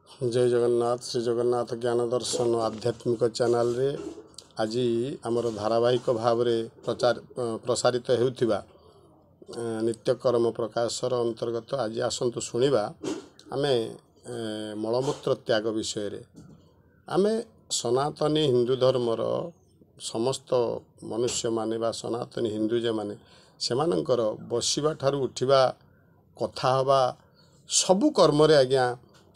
जय जगन्नाथ श्री जगन्नाथ ज्ञान दर्शन आध्यात्मिक चैनल रे आज आमर धारावाहिक भाव प्रसारित होउथिबा नित्यकर्म प्रकाशर अंतर्गत आज आसंतु शुणिबा आमे मलमूत्र त्याग विषय रे आमे सनातनी हिंदू धर्मर समस्त मनुष्य माने बा सनातनी हिंदू जे माने सेमानंकर बसिबा ठारू उठिबा कथा हवा सबु कर्म रे आज्ञा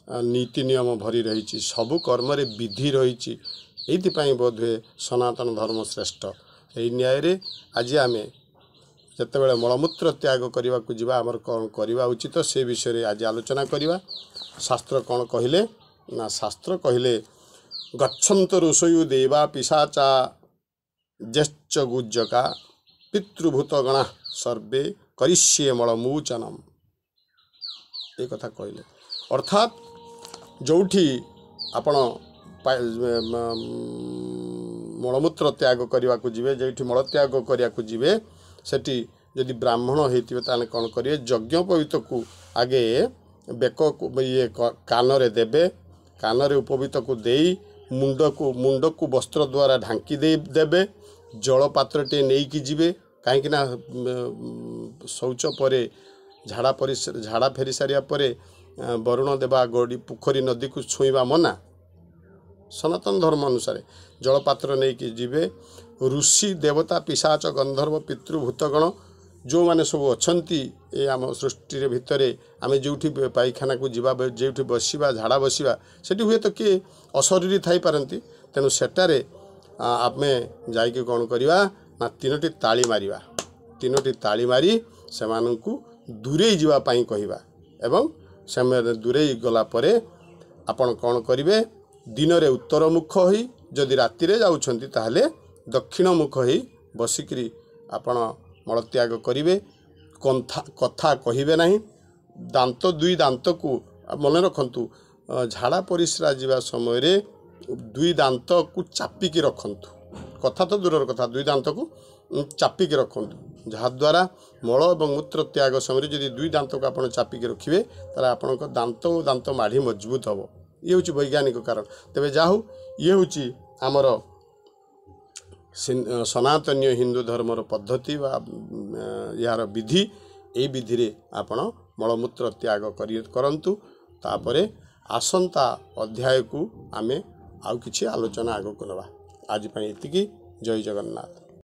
नीति नियम भरी रही सबु कर्म रे विधि रही ये बोधे सनातन धर्म श्रेष्ठ यही न्याय रे आज आम जिते मलमूत्र त्याग करने को जीवा आमर कौन करवा उचित से विषय आज आलोचना करवा। शास्त्र कौन कहले ना शास्त्र कहले गच्छन्त ऋषयु देवा पिशाचा ज्यश्च गुज्जका पितृभूत गणा सर्वे करिष्ये मलमूचनम ये कथा कहले अर्थात जोठी आपण मलमूत्र त्याग करने को जीवे जो मल त्याग करने को जीवे सेठी यदि ब्राह्मण होते ताले कौन करेंगे यज्ञोपवीत को आगे बेक को ये कान रे देबे कान रे उपवीत को देई मुंड को वस्त्र द्वारा ढांकी देबे जल पात्र टे नहीं कि जीवे कहीं शौच पर झाड़ा फेरी सारिया परे वरुण देवा गड़ी पोखरी नदी को छुईवा मना सनातन धर्म अनुसार जलपात्र नहीं कि जीवे ऋषि देवता पिशाच गंधर्व पितृभूतगण जो माने सब अच्छी ये आम सृष्टि भितर आम जो पायखाना को जीवा जो बसवा झाड़ा बसवा से हुए तो किए अशरीरी थी पारती तेणु सेटारे आम जाइए कौन करवा ना तीनोटी ताली मारिवा तीनोटी ताली मारी से दूरे जावाई कहवा एवं से दूरे गला परे आपण कौन करेंगे दिन रे उत्तर मुख हो जदि राति रे जाउछंती ताहले दक्षिण मुख हो बसिकी आपण मलत्याग करेंगे कथा कहे ना दांत दुई दांत को मन रखु झाड़ा परिश्रा जावा समय दुई दांत को चापिकी रखु कथा तो दूर कथा दुई दांत को चापिकी रखु जहाद्वारा मल और मूत्र त्याग समय जदि दुई दांत को आप चापिकी रखिए तार आपण दांत और दांत माढ़ी मजबूत हम ये हूँ वैज्ञानिक कारण तेरे जाहू ये हूँ आमर सनातनीय हिंदू धर्मर पद्धति यार विधि ये विधि रे आपण मलमूत्र त्याग करंतु तापरे आसंता अध्याय को आमे आउ किछि आलोचना आगो करवा आज एतिकी जय जगन्नाथ।